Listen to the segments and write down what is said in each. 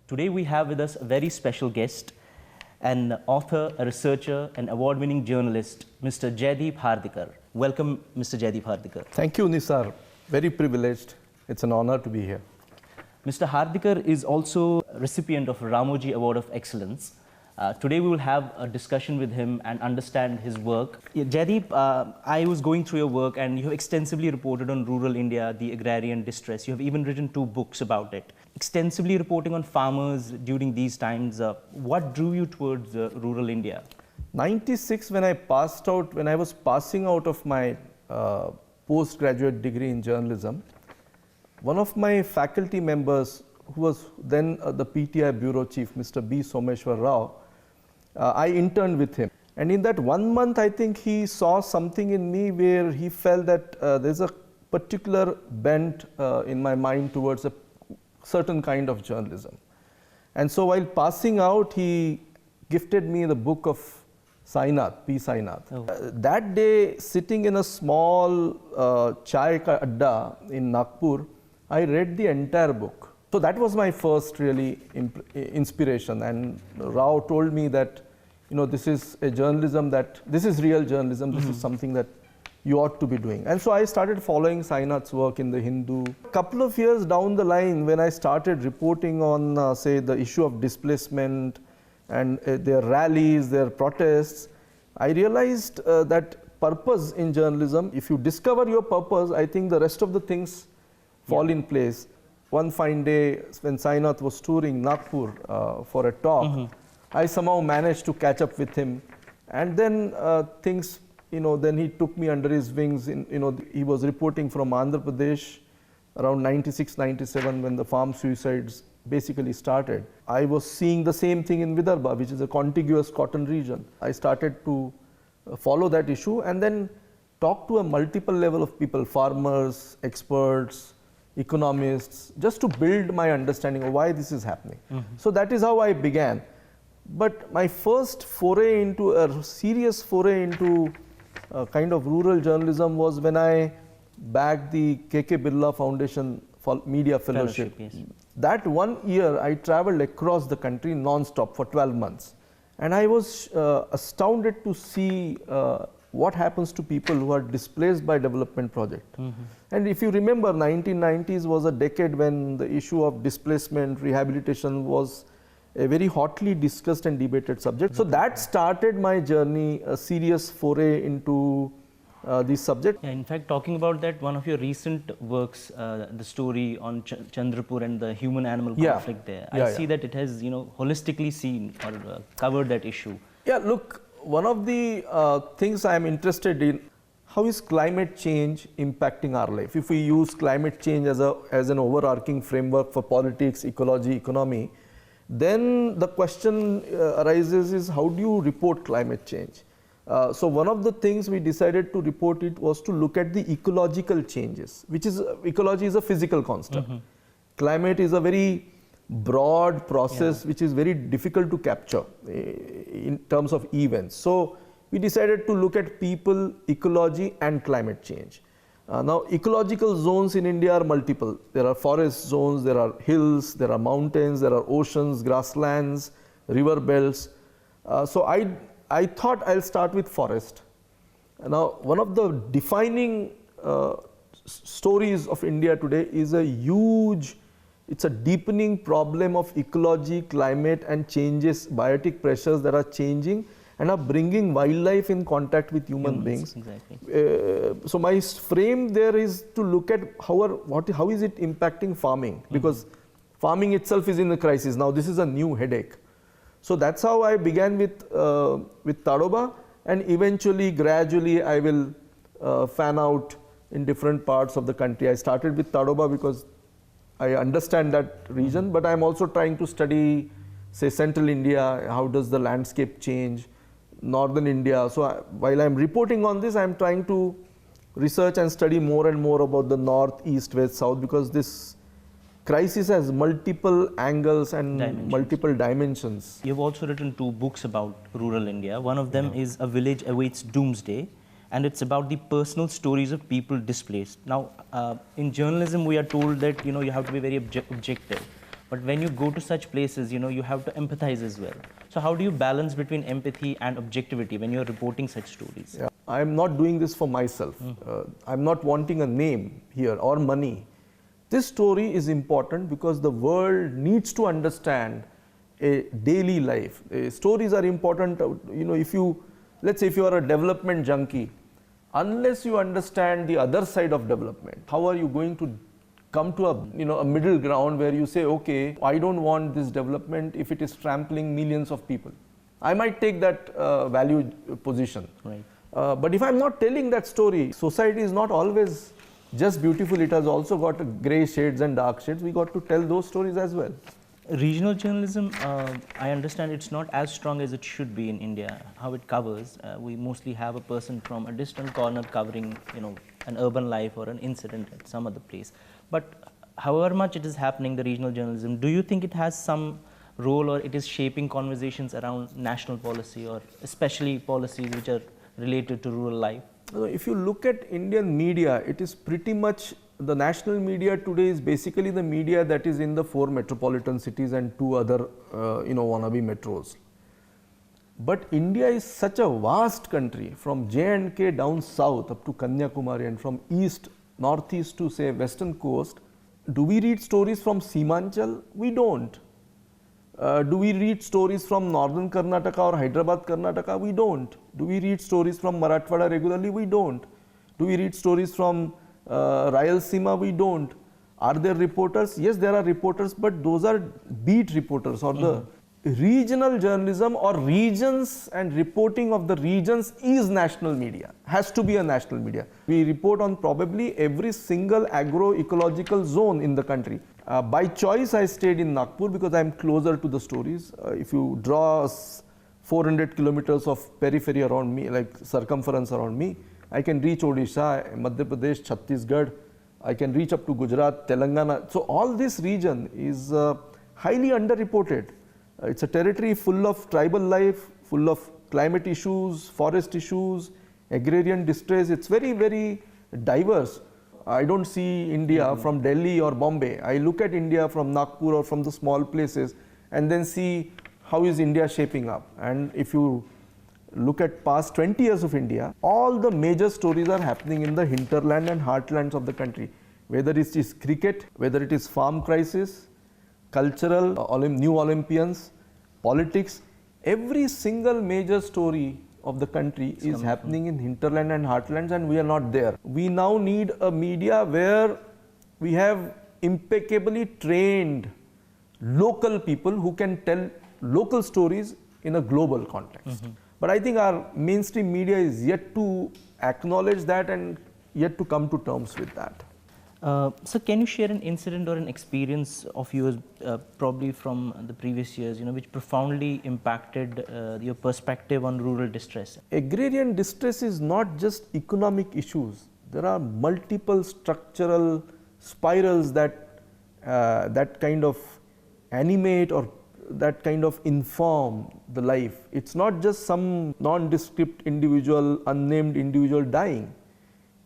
Today we have with us a very special guest, an author, a researcher, an award-winning journalist, Mr. Jaideep Hardikar. Welcome, Mr. Jaideep Hardikar. Thank you, Nisar. Very privileged. It's an honor to be here. Mr. Hardikar is also a recipient of Ramoji Award of Excellence. Today we will have a discussion with him and understand his work. Jaideep, I was going through your work and you have extensively reported on rural India, the agrarian distress. You have even written 2 books about it. Extensively reporting on farmers during these times. What drew you towards rural India? 96, when I was passing out of my postgraduate degree in journalism, one of my faculty members, who was then the PTI bureau chief, Mr. B. Someshwar Rao, I interned with him. And in that 1 month, I think he saw something in me where he felt that there's a particular bent in my mind towards a certain kind of journalism. And so while passing out, he gifted me the book of Sainath, P. Sainath. Oh. That day, sitting in a small chai ka adda in Nagpur, I read the entire book. So that was my first really inspiration, and Rao told me that, you know, this is a journalism this is real journalism, this is something that you ought to be doing. And so I started following Sainath's work in the Hindu. A couple of years down the line, when I started reporting on, say, the issue of displacement and their rallies, their protests, I realized that purpose in journalism, if you discover your purpose, I think the rest of the things fall in place. One fine day, when Sainath was touring Nagpur for a talk, I somehow managed to catch up with him. And then things, you know, then he took me under his wings. He was reporting from Andhra Pradesh around 96, 97, when the farm suicides basically started. I was seeing the same thing in Vidarbha, which is a contiguous cotton region. I started to follow that issue and then talk to a multiple level of people, farmers, experts, economists, just to build my understanding of why this is happening. So that is how I began. But my first foray into a serious foray into kind of rural journalism was when I bagged the KK Birla Foundation for Media Fellowship. Yes. That 1 year I traveled across the country non-stop for 12 months. And I was astounded to see what happens to people who are displaced by development project. And if you remember, 1990s was a decade when the issue of displacement, rehabilitation was a very hotly discussed and debated subject. So that started my journey, a serious foray into this subject. Yeah, in fact, talking about that, one of your recent works, the story on Chandrapur and the human-animal conflict there, I see that it has, you know, holistically seen or covered that issue. Yeah, look, one of the things I am interested in, how is climate change impacting our life? If we use climate change as an overarching framework for politics, ecology, economy, then the question arises is, how do you report climate change? So one of the things we decided to report it was to look at the ecological changes, which is, ecology is a physical constant. Climate is a very broad process which is very difficult to capture in terms of events. So we decided to look at people, ecology and climate change. Now ecological zones in India are multiple. There are forest zones, there are hills, there are mountains, there are oceans, grasslands, river belts. So I thought I'll start with forest. Now one of the defining stories of India today is it's a deepening problem of ecology, climate and changes, biotic pressures that are changing and are bringing wildlife in contact with human beings. Exactly. So my frame there is to look at how is it impacting farming, because farming itself is in a crisis. Now this is a new headache. So that's how I began with Tadoba, and eventually, gradually, I will fan out in different parts of the country. I started with Tadoba because I understand that region, but I'm also trying to study, say, central India, how does the landscape change, northern India. So while I'm reporting on this, I'm trying to research and study more and more about the north, east, west, south, because this crisis has multiple angles and multiple dimensions. You've also written 2 books about rural India. One of them is A Village Awaits Doomsday, and it's about the personal stories of people displaced. Now, in journalism, we are told that you have to be very objective. But when you go to such places, you have to empathize as well. So how do you balance between empathy and objectivity when you're reporting such stories? Yeah. I'm not doing this for myself. I'm not wanting a name here or money. This story is important because the world needs to understand a daily life. Stories are important. Let's say if you are a development junkie, unless you understand the other side of development, how are you going to come to a middle ground where you say, okay, I don't want this development if it is trampling millions of people. I might take that value position. Right. But if I'm not telling that story, society is not always just beautiful. It has also got gray shades and dark shades. We got to tell those stories as well. Regional journalism, I understand it's not as strong as it should be in India. How it covers, we mostly have a person from a distant corner covering, an urban life or an incident at some other place. But however much it is happening, the regional journalism, do you think it has some role or it is shaping conversations around national policy or especially policies which are related to rural life? If you look at Indian media, it is pretty much, the national media today is basically the media that is in the 4 metropolitan cities and 2 other, wannabe metros. But India is such a vast country, from J&K down south up to Kanyakumari, and from east, northeast to say western coast. Do we read stories from Simanchal? We don't. Do we read stories from northern Karnataka or Hyderabad, Karnataka? We don't. Do we read stories from Marathwada regularly? We don't. Do we read stories from Rayalaseema? We don't. Are there reporters? Yes, there are reporters, but those are beat reporters, or the regional journalism or regions and reporting of the regions is national media, has to be a national media. We report on probably every single agroecological zone in the country. By choice, I stayed in Nagpur because I am closer to the stories. If you draw 400 kilometers of periphery around me, like circumference around me, I can reach Odisha, Madhya Pradesh, Chhattisgarh, I can reach up to Gujarat, Telangana. So all this region is highly underreported. It's a territory full of tribal life, full of climate issues, forest issues, agrarian distress. It's very, very diverse. I don't see India from Delhi or Bombay. I look at India from Nagpur or from the small places and then see how is India shaping up. And if you look at past 20 years of India, all the major stories are happening in the hinterland and heartlands of the country. Whether it is cricket, whether it is farm crisis, cultural, new Olympians, politics, every single major story of the country is happening in hinterland and heartlands, and we are not there. We now need a media where we have impeccably trained local people who can tell local stories in a global context. But I think our mainstream media is yet to acknowledge that and yet to come to terms with that. So can you share an incident or an experience of yours, probably from the previous years, which profoundly impacted your perspective on rural distress? Agrarian distress is not just economic issues. There are multiple structural spirals that that kind of animate or that kind of inform the life. It's not just some nondescript individual, unnamed individual dying.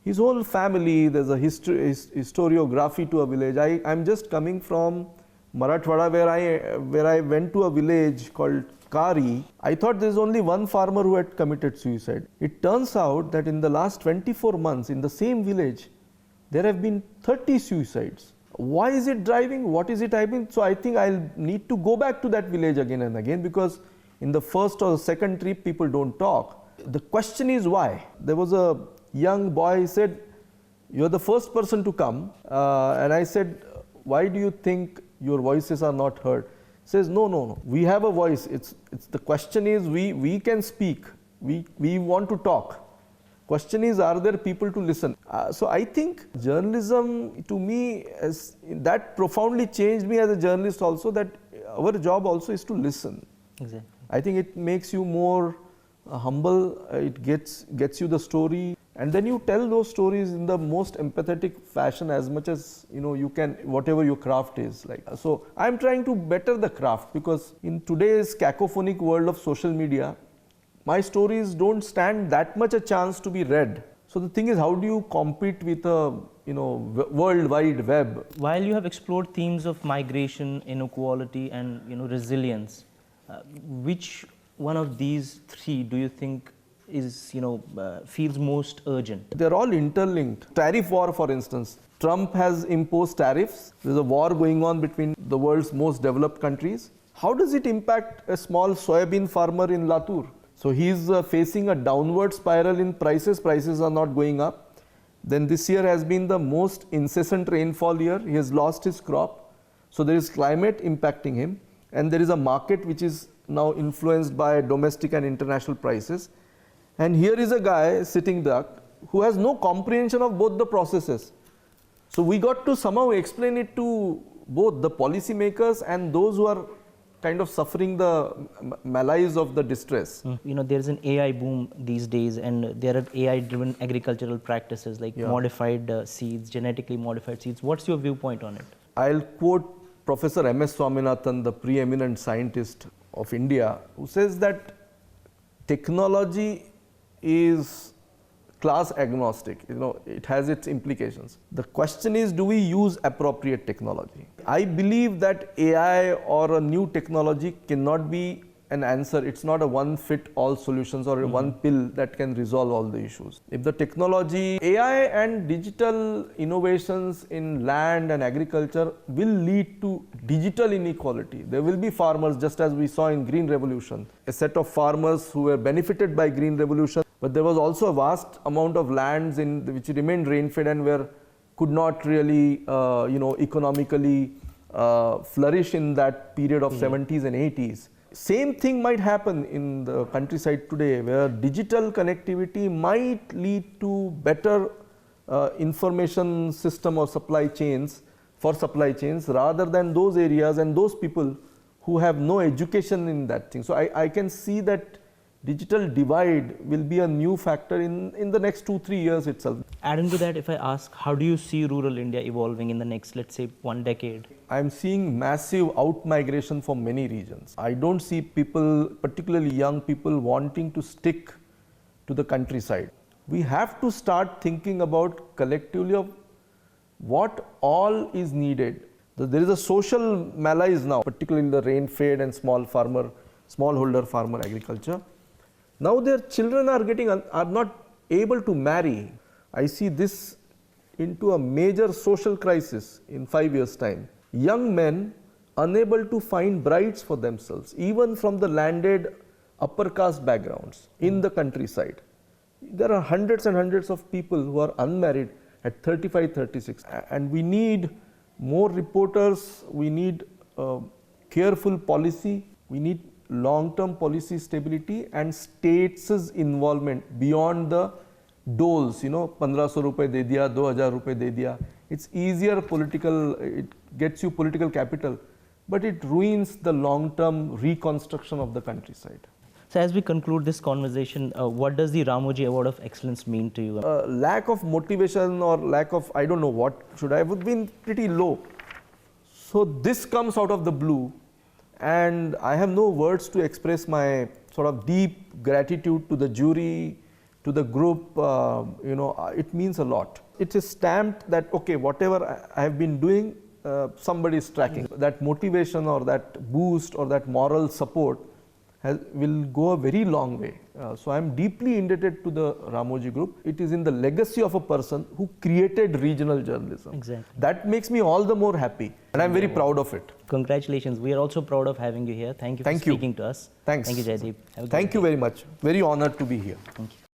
His whole family, there's a historiography to a village. I'm just coming from Marathwada, where I went to a village called Kari. I thought there's only one farmer who had committed suicide. It turns out that in the last 24 months in the same village, there have been 30 suicides. Why is it driving? What is it driving? So I think I'll need to go back to that village again and again, because in the first or second trip, people don't talk. The question is why? There was a young boy, said, "You're the first person to come." And I said, "Why do you think your voices are not heard?" He says, no, we have a voice. It's the question is, we can speak. We want to talk. Question is, are there people to listen? So I think journalism, to me, that profoundly changed me as a journalist also, that our job also is to listen. Exactly. I think it makes you more humble, it gets you the story, and then you tell those stories in the most empathetic fashion as much as you can, whatever your craft is like. So I'm trying to better the craft, because in today's cacophonic world of social media, my stories don't stand that much a chance to be read. So the thing is, how do you compete with a World Wide Web. While you have explored themes of migration, inequality, and resilience, which one of these three do you think is feels most urgent? They're all interlinked. Tariff war, for instance. Trump has imposed tariffs. There's a war going on between the world's most developed countries. How does it impact a small soybean farmer in Latur? So he's facing a downward spiral in prices. Prices are not going up. Then this year has been the most incessant rainfall year. He has lost his crop. So there is climate impacting him. And there is a market which is now influenced by domestic and international prices. And here is a guy sitting there who has no comprehension of both the processes. So we got to somehow explain it to both the policymakers and those who are kind of suffering the malaise of the distress. There's an AI boom these days, and there are AI-driven agricultural practices like modified seeds, genetically modified seeds. What's your viewpoint on it? I'll quote Professor M.S. Swaminathan, the preeminent scientist of India, who says that technology is class agnostic. It has its implications. The question is, do we use appropriate technology? I believe that AI or a new technology cannot be an answer. It's not a one-fit-all solutions or a one pill that can resolve all the issues. If the technology, AI and digital innovations in land and agriculture will lead to digital inequality. There will be farmers, just as we saw in Green Revolution, a set of farmers who were benefited by Green Revolution, but there was also a vast amount of lands which remained rain-fed and could not really, economically flourish in that period of 70s and 80s. Same thing might happen in the countryside today, where digital connectivity might lead to better information system or supply chains rather than those areas and those people who have no education in that thing. So I can see that digital divide will be a new factor in the next 2-3 years itself. Adding to that, if I ask, how do you see rural India evolving in the next, let's say, 1 decade? I'm seeing massive out-migration from many regions. I don't see people, particularly young people, wanting to stick to the countryside. We have to start thinking about collectively of what all is needed. There is a social malaise now, particularly in the rain-fed and smallholder farmer agriculture. Now their children are not able to marry. I see this into a major social crisis in 5 years' time. Young men unable to find brides for themselves, even from the landed upper caste backgrounds in the countryside. There are hundreds and hundreds of people who are unmarried at 35, 36. And we need more reporters, we need careful policy, we need long-term policy stability and states' involvement beyond the doles, 1500 rupees de diya, 2000 rupees de diya. It's easier it gets you political capital, but it ruins the long-term reconstruction of the countryside. So as we conclude this conversation, what does the Ramoji Award of Excellence mean to you? Lack of motivation or lack of, I don't know what should I have been pretty low. So this comes out of the blue. And I have no words to express my sort of deep gratitude to the jury, to the group. It means a lot. It is stamped that, okay, whatever I have been doing, somebody is tracking. That motivation or that boost or that moral support will go a very long way. So I am deeply indebted to the Ramoji Group. It is in the legacy of a person who created regional journalism. Exactly. That makes me all the more happy, and I am very proud of it. Congratulations. We are also proud of having you here. Thank you for speaking to us. Thanks. Thank you, Jaideep. Thank you very much. Very honored to be here. Thank you.